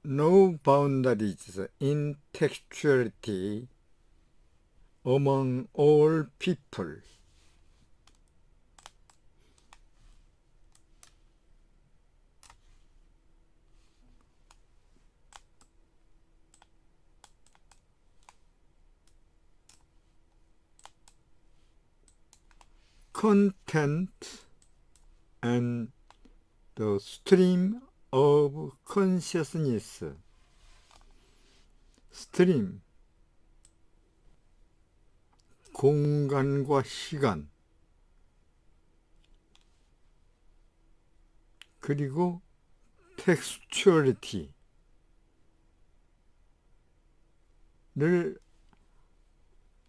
no boundaries in textuality among all people. Content and the stream of consciousness. stream, 공간과 시간, 그리고 textuality를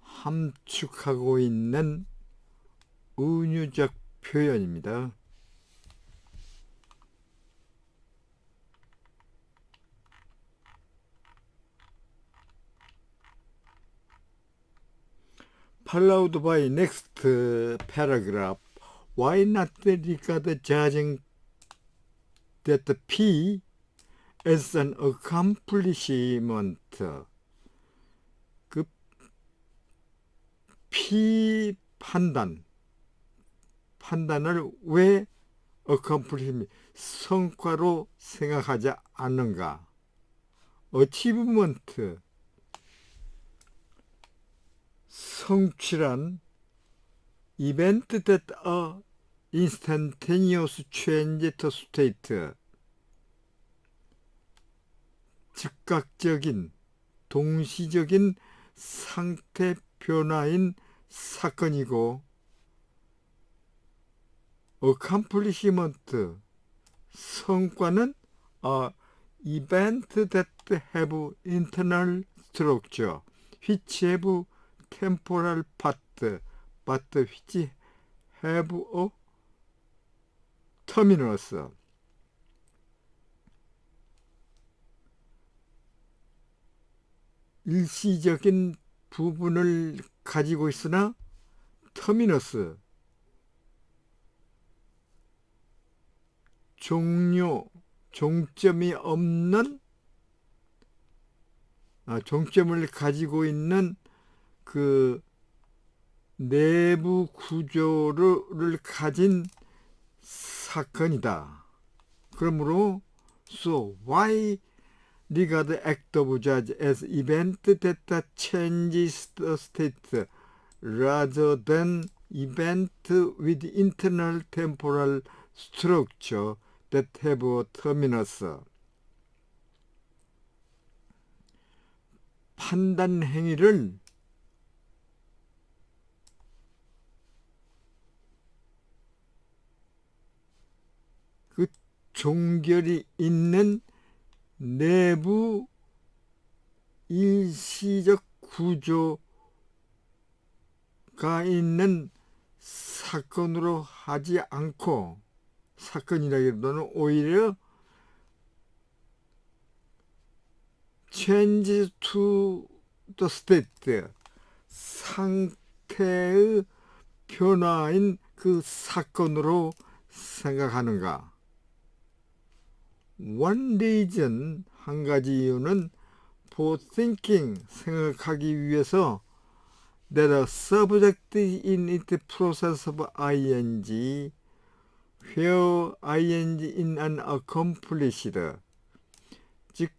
함축하고 있는 은유적 표현입니다. Followed by next paragraph. Why not regard judging that P as an accomplishment? 그 P 판단을 왜 accomplishment, 성과로 생각하지 않는가? achievement, 성취란 event that a instantaneous change to state, 즉각적인 동시적인 상태 변화인 사건이고, accomplishment, 성과는 a event that have internal structure which have temporal part which have a terminus. 일시적인 부분을 가지고 있으나 터미너스, 종점이 없는, 종점을 가지고 있는 그 내부 구조를 가진 사건이다. 그러므로 so why regard act of judge as event that changes the state rather than event with internal temporal structure that have a terminus. 판단 행위를 그 종결이 있는 내부 일시적 구조가 있는 사건으로 하지 않고, 사건이라기보다는 오히려 change to the state, 상태의 변화인 그 사건으로 생각하는가. One reason, 한 가지 이유는 for thinking, 생각하기 위해서 that a subject in its process of ing, where ing in an accomplished, 즉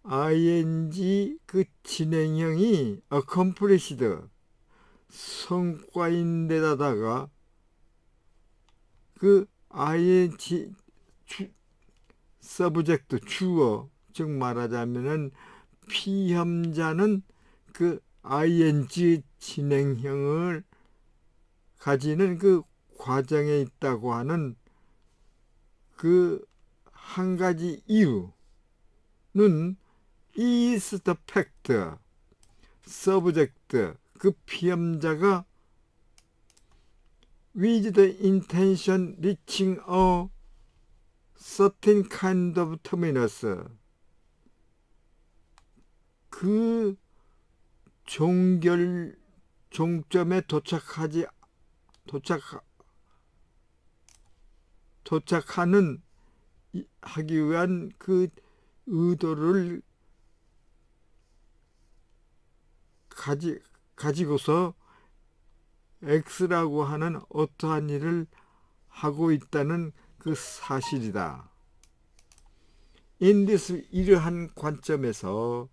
ing 그 진행형이 accomplished, 성과인데다가 그 ing 서브젝트, 주어, 즉 말하자면은 피험자는 그 ing 진행형을 가지는 그 과정에 있다고 하는 그 한 가지 이유는 is the fact, subject, 그 피험자가 with the intention reaching a certain kind of terminus, 그 종점에 도착하는 하기 위한 그 의도를 가지고서 X라고 하는 어떠한 일을 하고 있다는 그 사실이다. In this 이러한 관점에서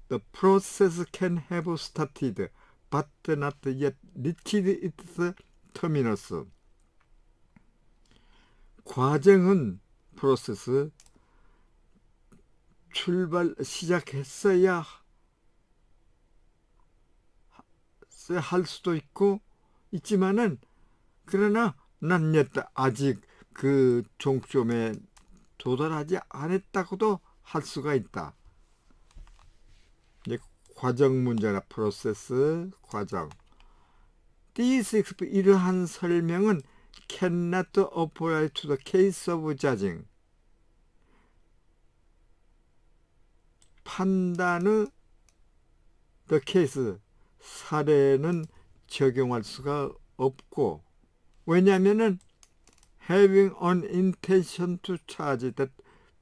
the process can have started but not yet reached its terminus. 과정은 프로세스 시작했어야 할 수도 있지만은 그러나 not yet 아직 그 종점에 도달하지 않았다고도 할 수가 있다. 과정 문제나 프로세스 과정. This 이러한 설명은 cannot apply to the case of judging. 판단의 the case 사례는 적용할 수가 없고, 왜냐하면은 having an intention to charge that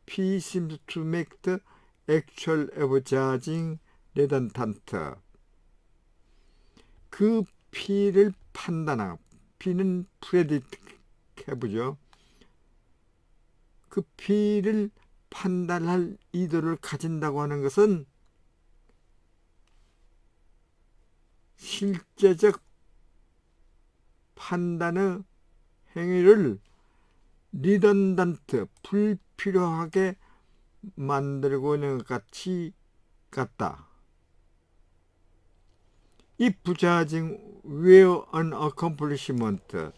P seems to make the actual of judging redundant. 그 P를 판단하고, P는 프레디케이트죠. 그 P를 판단할 의도를 가진다고 하는 것은 실제적 판단의 행위를 리던던트, 불필요하게 만들고 있는 것 같다. 이 부자징 where an accomplishment,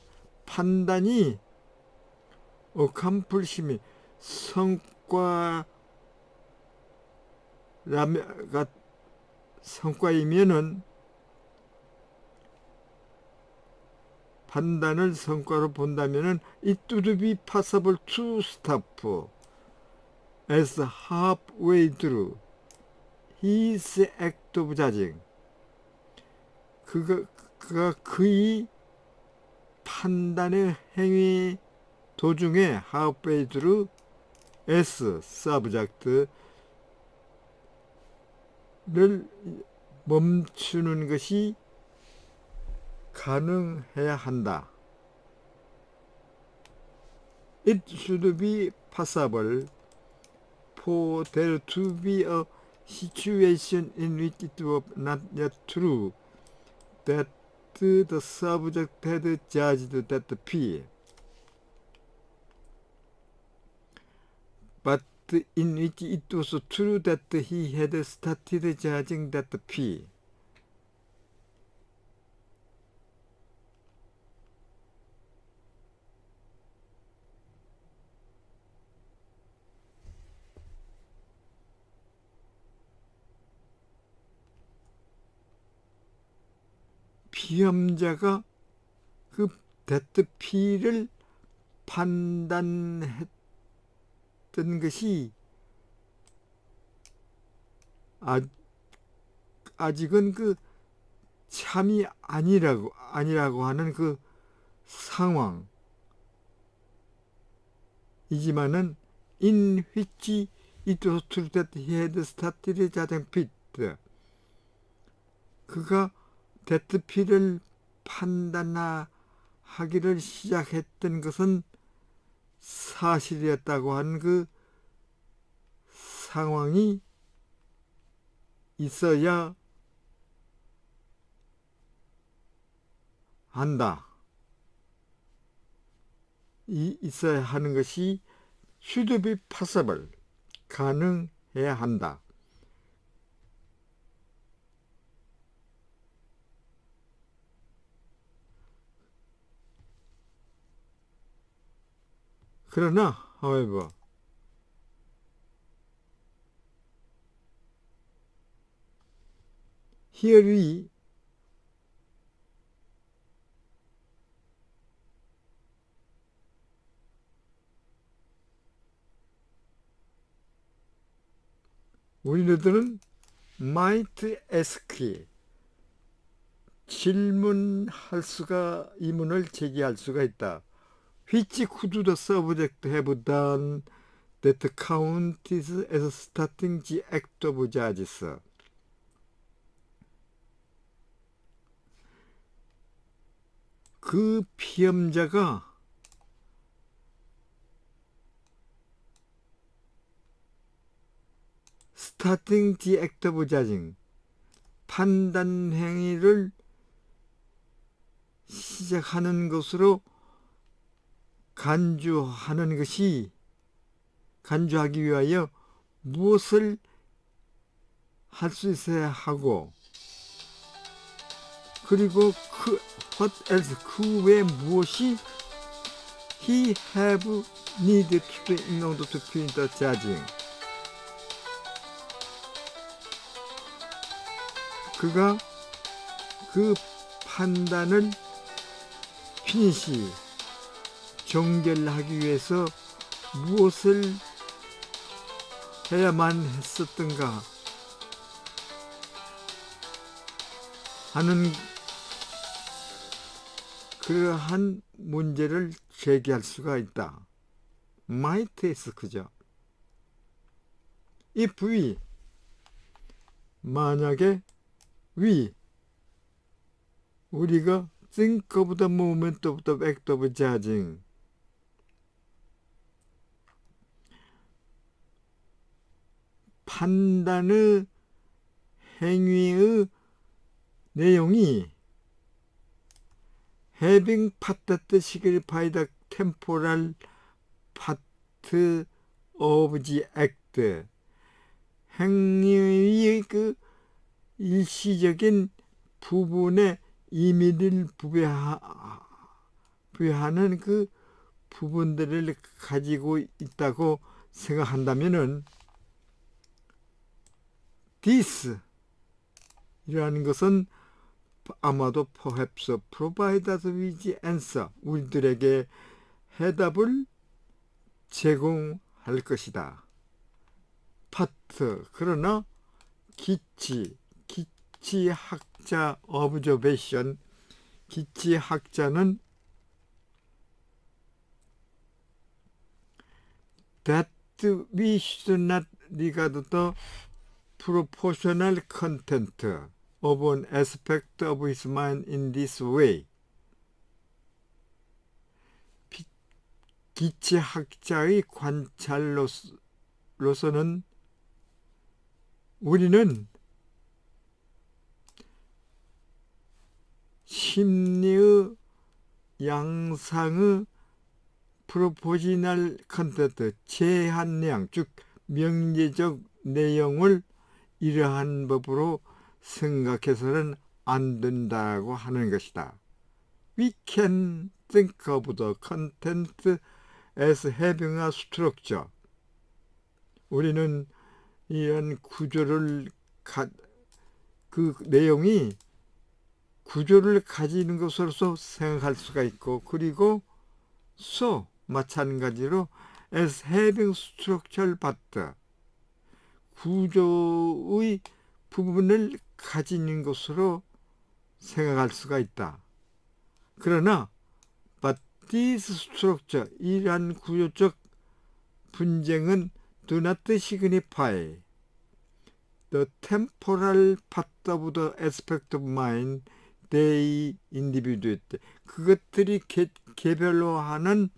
판단이 accomplishment, 성과이면은 판단을 성과로 본다면은 it would be possible to stop as halfway through his act of judging. 그가 그의 판단의 행위 도중에 halfway through as subject를 멈추는 것이 가능해야 한다. It should be possible for there to be a situation in which it was not yet true that the subject had judged that P, but in which it was true that he had started judging that P. 피험자가 그 that P를 판단했던 것이 아직은 그 참이 아니라고 하는 그 상황이지만은 in which it was true that he had started judging P, 그가 that P를 판단하기를 시작했던 것은 사실이었다고 하는 그 상황이 있어야 한다. 있어야 하는 것이 should be possible, 가능해야 한다. 그러나, however, here we 우리들은 might ask, 질문할 수가, 의문을 제기할 수가 있다. Which could the subject have done that counts as starting the act of judges. 그 피험자가 starting the act of judging, 판단 행위를 시작하는 것으로 간주하기 위하여 무엇을 할 수 있어야 하고, 그리고 what else, 그 외에 무엇이 he have need to do in order to finish the judging. 그가 그 판단을 피니시, 종결하기 위해서 무엇을 해야만 했었던가 하는 그러한 문제를 제기할 수가 있다. might is 그죠. if we, 만약에 우리가 think of the moment of the act of judging, 판단의 행위의 내용이 having part signified the temporal part of the act, 행위의 그 일시적인 부분의 의미를 부여하는 그 부분들을 가지고 있다고 생각한다면은 this 이라는 것은 아마도 perhaps provide us with answer, 우리들에게 해답을 제공할 것이다. part, 그러나 기치학자 observation, 기치학자는 that we should not regard the proportional content of an aspect of his mind in this way. 기치학자의 관찰로서는 우리는 심리의 양상의 프로포지널 컨텐트, 제한량, 즉 명제적 내용을 이러한 법으로 생각해서는 안 된다고 하는 것이다. We can think of the content as having a structure. 우리는 이런 구조를 그 내용이 구조를 가지는 것으로서 생각할 수가 있고, 그리고 마찬가지로 as having structural part, 구조의 부분을 가지는 것으로 생각할 수가 있다. 그러나 but this structure, 이러한 구조적 분쟁은 do not signify the temporal part of the aspect of mind they individuate. 그것들이 개별로 하는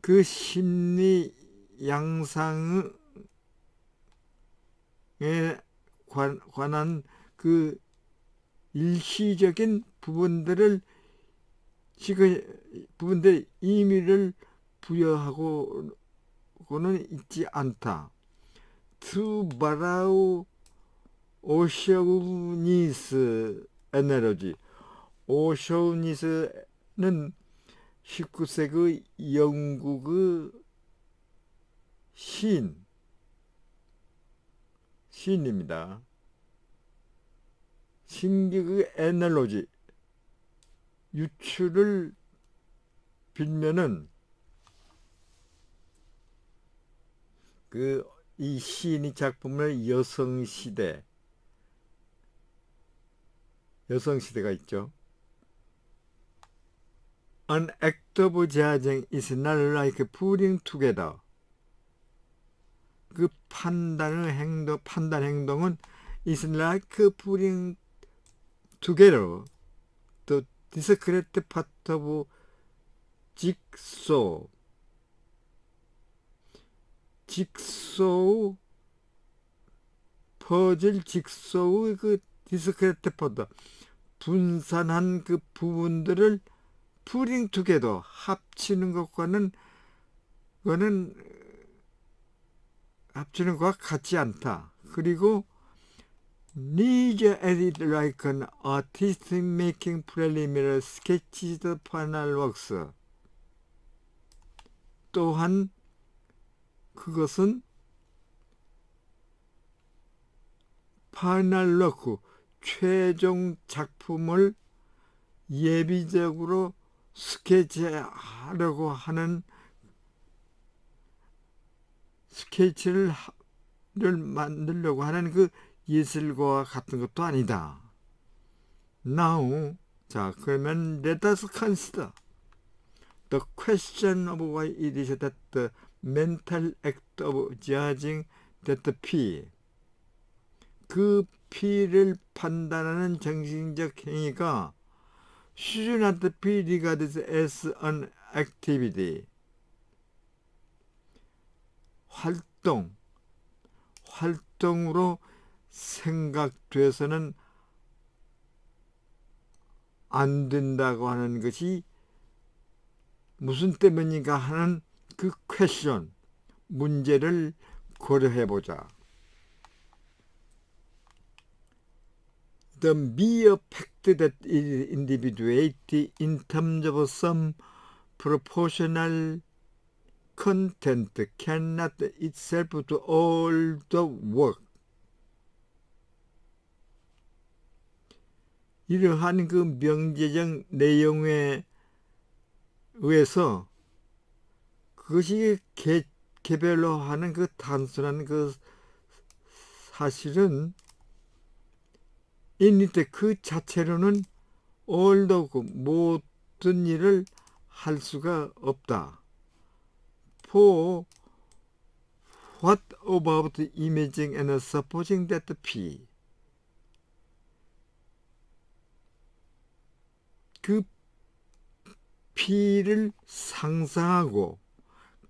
그 심리 양상에 관한 그 일시적인 부분들의 의미를 부여하고는 있지 않다. To borrow 오쇼니스 에너지, 오쇼니스는 19세기 영국의 시인입니다. 신기의 에널로지, 유추를 빌면은 이 시인의 작품을 여성시대가 있죠. An act of judging is not like putting together 그 판단 행동은 is like putting together the discrete part of jigsaw. 퍼즐 직소의 그 디스크레트 파트, 분산한 그 부분들을 putting together, 합치는 것과는 합치는 것과 같지 않다. 그리고 needs edit like an artist making preliminary sketches of final works. 또한 그것은 파이널 워크, 최종 작품을 예비적으로 스케치하려고 하는 스케치를 만들려고 하는 그 예술과 같은 것도 아니다. Now, 자, 그러면 let us consider the question of why it is that the mental act of judging that P, 그 P를 판단하는 정신적 행위가 should not be regarded as an activity. 활동으로 생각돼서는 안 된다고 하는 것이 무슨 때문인가 하는 그 퀘스천, 문제를 고려해보자. The mere fact that individuality in terms of some proportional content cannot itself do all the work. 이러한 그 명제적 내용에 의해서 그것이 개별로 하는 그 단순한 그 사실은 인ite 그 자체로는 all the 모든 일을 할 수가 없다. For what about imagining and supposing that P, 그 P를 상상하고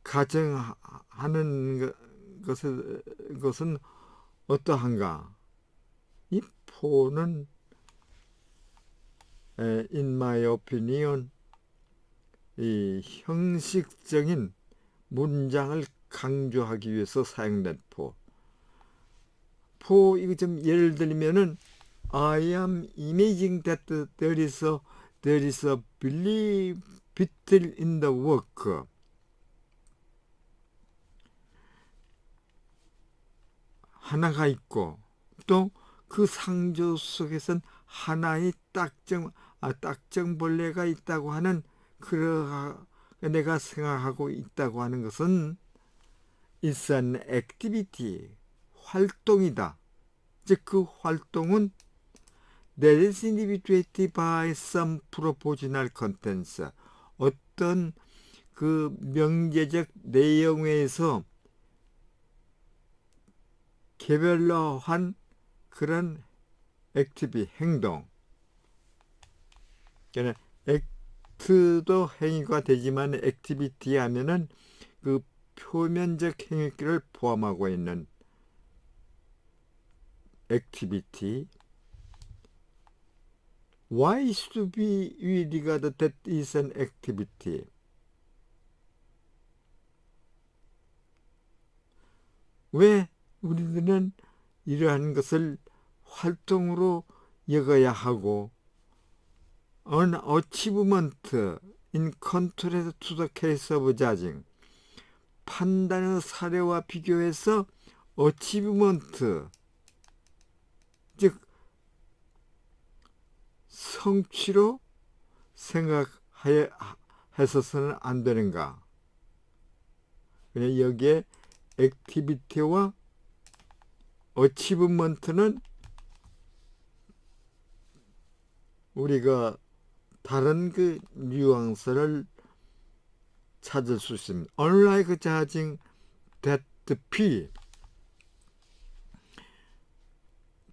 가정하는 것은 어떠한가? 이 포는 in my opinion 이 형식적인 문장을 강조하기 위해서 사용된 포 이거 좀 예를 들면은 I am imagining that there is a belief in the work. 하나가 있고 또 그 상조 속에선 하나의 딱정벌레가 있다고 하는 내가 생각하고 있다고 하는 것은 it's an activity, 활동이다. 즉 그 활동은 that is individuated by some propositional contents, 어떤 그 명제적 내용에서 개별화한 그런 액티비 행동. 그러니까 액트도 행위가 되지만 액티비티 하면은 그 표면적 행위를 포함하고 있는 액티비티. Why should we regard that is an activity? 왜 우리들은 이러한 것을 활동으로 여겨야 하고 an achievement in contrast to the case of judging, 판단의 사례와 비교해서 achievement, 즉 성취로 생각해서는 안 되는가? 그냥 여기에 액티비티와 어치브먼트는 우리가 다른 그 뉘앙스를 찾을 수 있습니다. Unlike judging that P,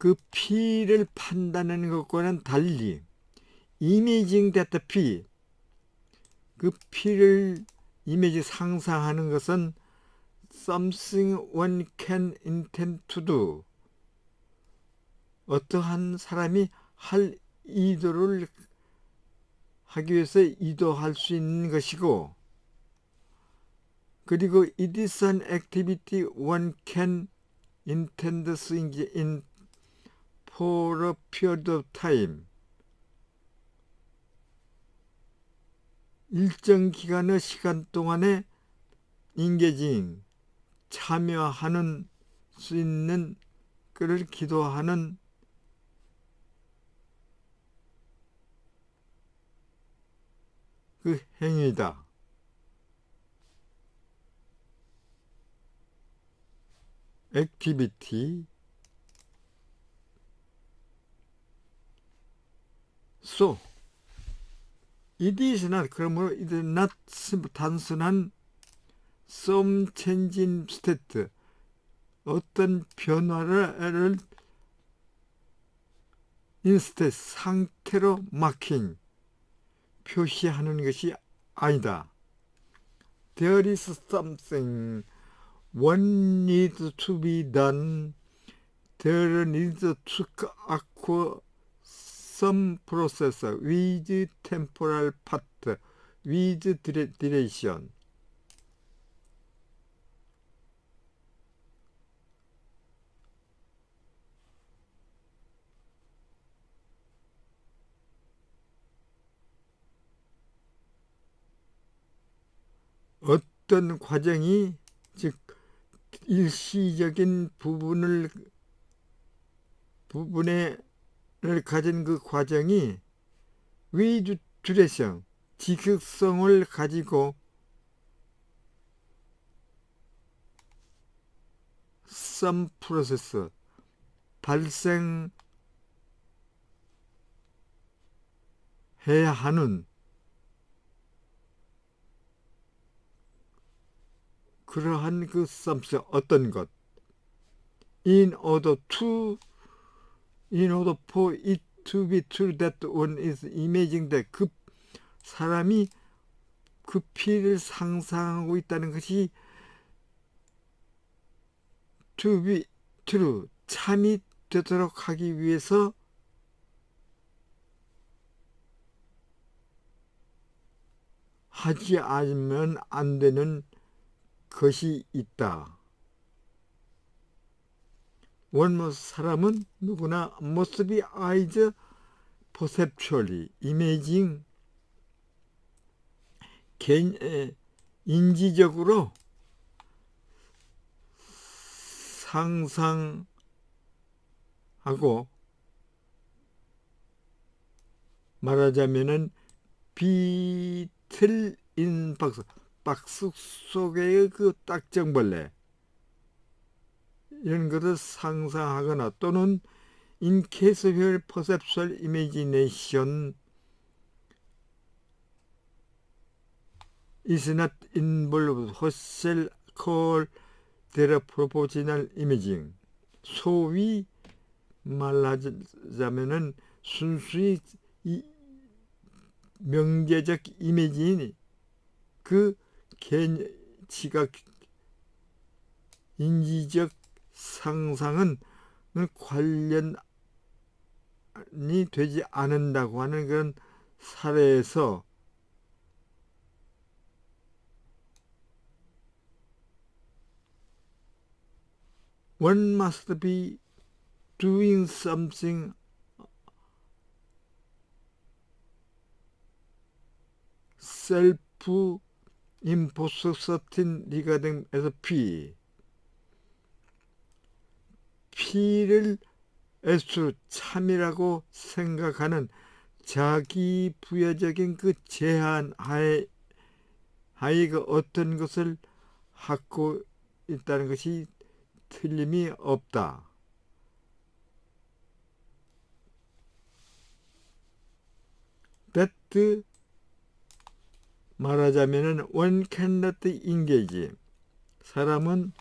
그 P를 판단하는 것과는 달리 Imaging that P, 그 P를 이미지 상상하는 것은 something one can intend to do, 어떠한 사람이 할 의도를 하기 위해서 의도할 수 있는 것이고, 그리고 it is an activity one can intend to engage in for a period of time, 일정 기간의 시간 동안에 engaging, 참여하는 수 있는, 그를 기도하는 그 행위다. activity. So, it is not, 그러므로 it is not 단순한 some change in state, 어떤 변화를 instead 상태로 marking, 표시하는 것이 아니다. There is something one needs to be done. There needs to acquire some process with temporal part, with duration. 어떤 과정이, 즉 일시적인 부분을 가진 그 과정이 with duration, 지극성을 가지고 some process, 발생해야 하는 그러한 그 something, 어떤 것, in order for it to be true that one is imagining that, 그 사람이 그 P를 상상하고 있다는 것이 to be true, 참이 되도록 하기 위해서 하지 않으면 안 되는 것이 있다. 사람은 누구나 must be eyes perceptually imaging, 인지적으로 상상하고, 말하자면은 비틀 인 박스 속의 그 딱정벌레, 이런 것을 상상하거나, 또는 in case of your perceptual imagination is not involved, what shall call their proportional imaging. 소위 말하자면은 순수히 명제적 이미지인 그 지각 인지적 상상은 관련이 되지 않는다고 하는 그런 사례에서 one must be doing something self-imposed certain regarding as P. P를 S 참이라고 생각하는 자기 부여적인 그 제한 하에가 어떤 것을 갖고 있다는 것이 틀림이 없다. That 말하자면은 one cannot engage, 사람은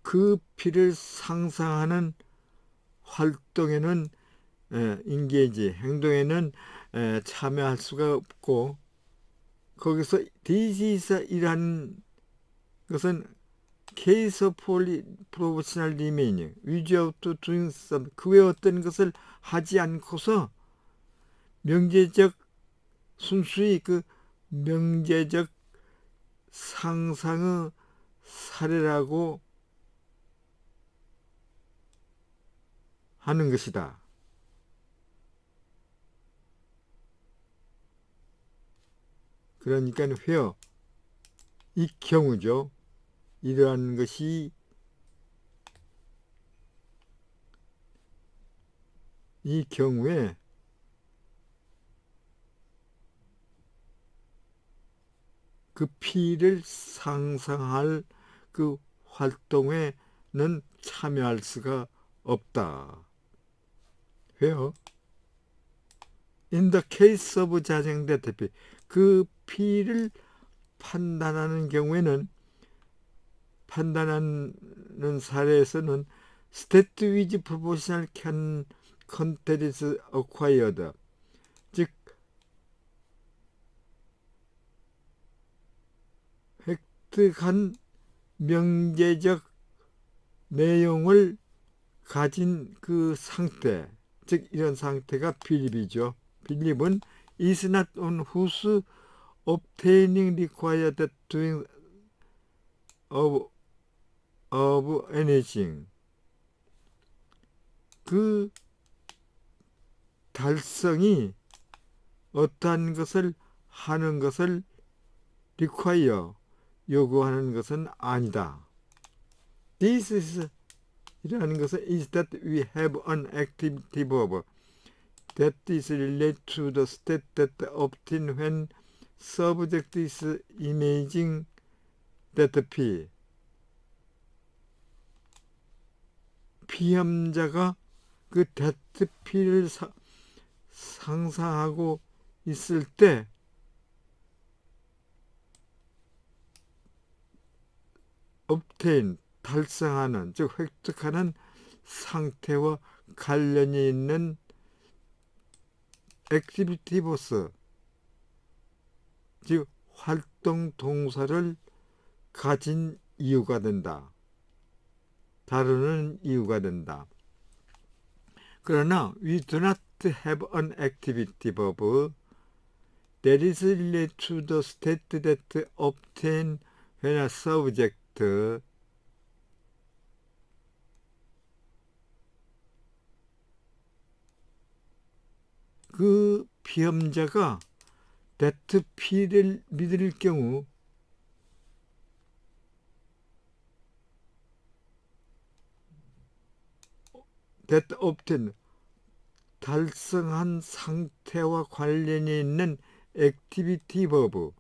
그 그 피를 상상하는 활동에는 인게이지 행동에는 참여할 수가 없고, 거기서 this is 이라는 것은 case of proportional remaining without doing some, 그 외 어떤 것을 하지 않고서 명제적 순수히 그 명제적 상상의 사례라고 하는 것이다. 그러니까 회어 이 경우죠. 이러한 것이 이 경우에 그 피를 상상할 그 활동에는 참여할 수가 없다. 왜요? In the case of 자생됐다 피, 그 피를 판단하는 경우에는, 판단하는 사례에서는 state with proportional can content is acquired, 즉 획득한 명제적 내용을 가진 그 상태, 즉 이런 상태가 빌립이죠. 빌립은 is not on whose obtaining required doing of anything, 그 달성이 어떠한 것을 하는 것을 require, 요구하는 것은 아니다. This is 이라는 것은 is that we have an activity verb that is related to the state that obtained when subject is imaging that P. 피험자가 그 that P를 상상하고 있을 때 obtain, 달성하는, 즉 획득하는 상태와 관련이 있는 액티비티 버스, 즉 활동 동사를 가진 이유가 된다. 다루는 이유가 된다. 그러나 we do not have an activity verb that is related to the state that obtained when a subject 그 피험자가 that P를 믿을 경우 that obtain, 달성한 상태와 관련이 있는 액티비티 버브,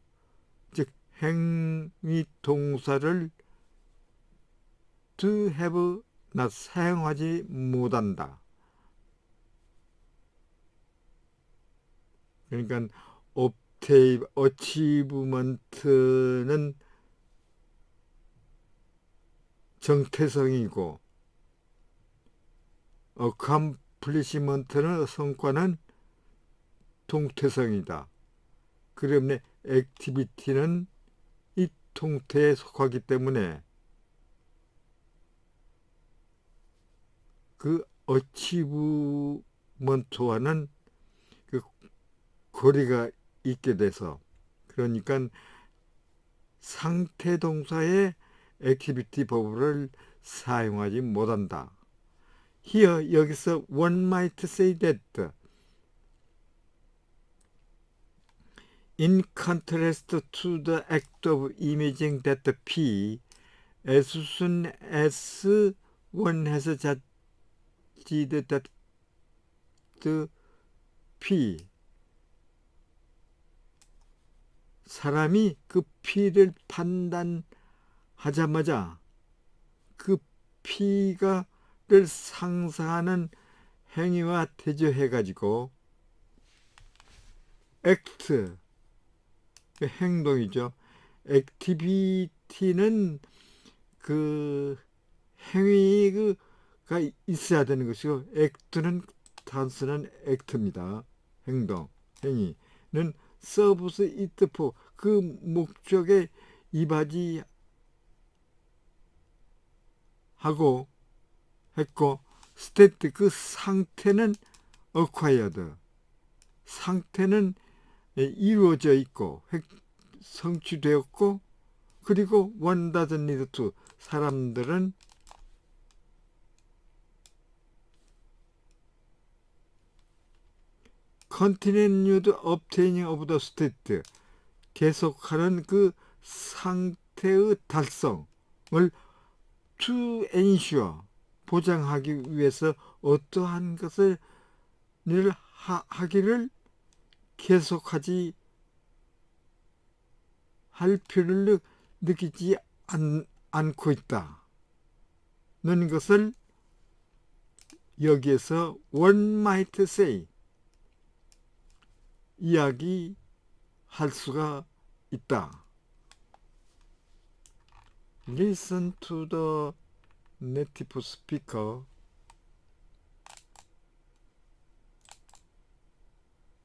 즉 행위 동사를 to have not 사용하지 못한다. 그러니까 obtain, achievement는 정태성이고 accomplishment는 성과는 동태성이다. 그러면 액티비티는 이 동태에 속하기 때문에 그 어치브먼트와는 그 거리가 있게 돼서, 그러니까 상태 동사의 액티비티 버브를 사용하지 못한다. Here, 여기서 one might say that in contrast to the act of imaging that P, as soon as one has judged that the P, 사람이 그 P를 판단하자마자 그 P가를 상상하는 행위와 대조해가지고 act, 행동이죠. 액티비티는 그 행위가 있어야 되는 것이고 act는 단순한 act입니다. 행동, 행위는 serves it for 그 목적에 이바지하고 했고 state 그 상태는 acquired 상태는 이루어져 있고 성취되었고 그리고 one doesn't need to 사람들은 continued obtaining of the state 계속하는 그 상태의 달성을 to ensure 보장하기 위해서 어떠한 것을 하기를 계속하지 할 필요를 느끼지 않고 있다는 것을 여기에서 one might say 이야기할 수가 있다. Listen to the native speaker.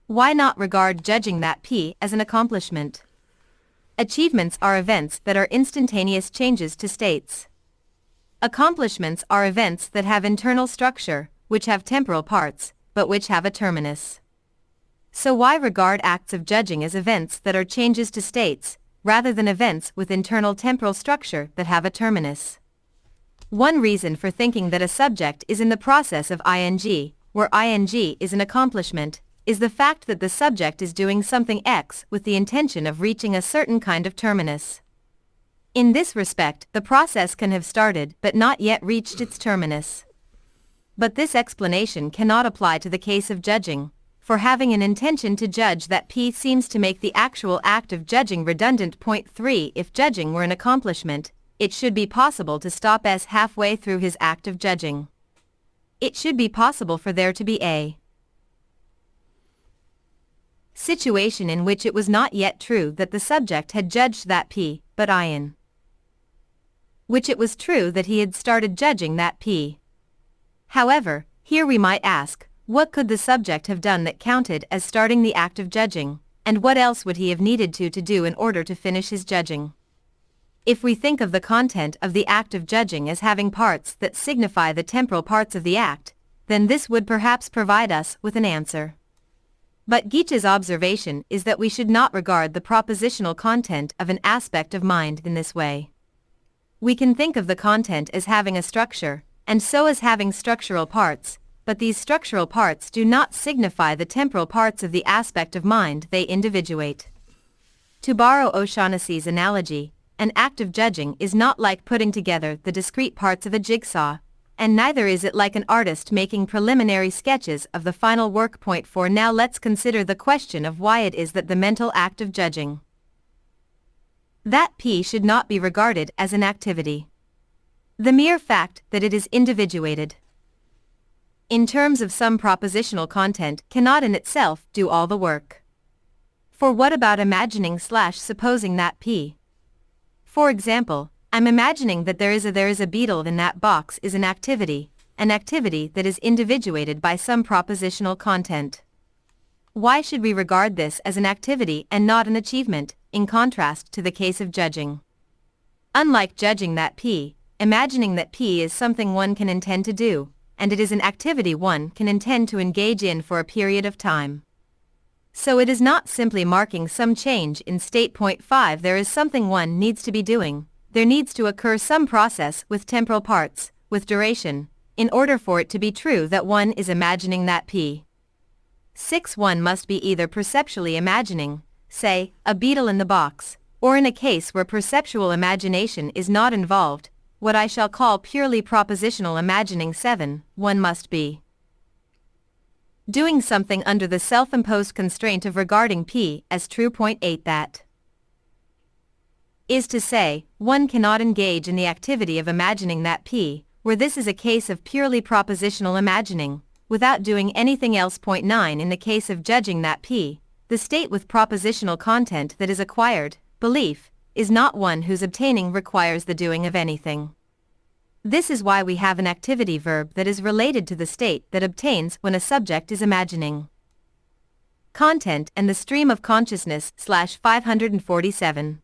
Why not regard judging that P as an accomplishment? Achievements are events that are instantaneous changes to states. Accomplishments are events that have internal structure, which have temporal parts, but which have a terminus. So why regard acts of judging as events that are changes to states, rather than events with internal temporal structure that have a terminus? One reason for thinking that a subject is in the process of ing, where ing is an accomplishment, is the fact that the subject is doing something X with the intention of reaching a certain kind of terminus. In this respect, the process can have started but not yet reached its terminus. But this explanation cannot apply to the case of judging, for having an intention to judge that P seems to make the actual act of judging redundant. Point 3. If judging were an accomplishment, it should be possible to stop S halfway through his act of judging. It should be possible for there to be a situation in which it was not yet true that the subject had judged that P, but in which it was true that he had started judging that P. However, here we might ask, what could the subject have done that counted as starting the act of judging, and what else would he have needed to do in order to finish his judging? If we think of the content of the act of judging as having parts that signify the temporal parts of the act, then this would perhaps provide us with an answer. But Geach's observation is that we should not regard the propositional content of an aspect of mind in this way. We can think of the content as having a structure, and so as having structural parts, but these structural parts do not signify the temporal parts of the aspect of mind they individuate. To borrow O'Shaughnessy's analogy, an act of judging is not like putting together the discrete parts of a jigsaw, and neither is it like an artist making preliminary sketches of the final work. Point 4. Now let's consider the question of why it is that the mental act of judging, that P, should not be regarded as an activity. The mere fact that it is individuated in terms of some propositional content cannot in itself do all the work. For what about imagining / supposing that P? For example, I'm imagining that there is a beetle in that box is an activity that is individuated by some propositional content. Why should we regard this as an activity and not an achievement, in contrast to the case of judging? Unlike judging that P, imagining that P is something one can intend to do, and it is an activity one can intend to engage in for a period of time. So it is not simply marking some change in state. Point 5. There is something one needs to be doing. There needs to occur some process with temporal parts, with duration, in order for it to be true that one is imagining that P. 6. One must be either perceptually imagining, say, a beetle in the box, or in a case where perceptual imagination is not involved, what I shall call purely propositional imagining. 7. One must be doing something under the self-imposed constraint of regarding P as true. Point 8. That is to say, one cannot engage in the activity of imagining that P, where this is a case of purely propositional imagining, without doing anything else. Point 9. In the case of judging that P, the state with propositional content that is acquired, belief, is not one whose obtaining requires the doing of anything. This is why we have an activity verb that is related to the state that obtains when a subject is imagining. Content and the stream of consciousness /547.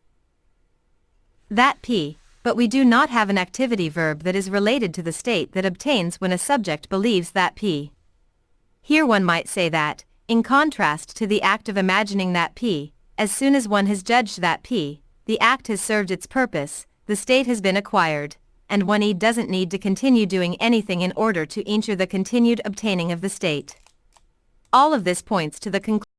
That P, but we do not have an activity verb that is related to the state that obtains when a subject believes that P. Here one might say that, in contrast to the act of imagining that P, as soon as one has judged that P, the act has served its purpose, the state has been acquired, and one doesn't need to continue doing anything in order to ensure the continued obtaining of the state. All of this points to the conclusion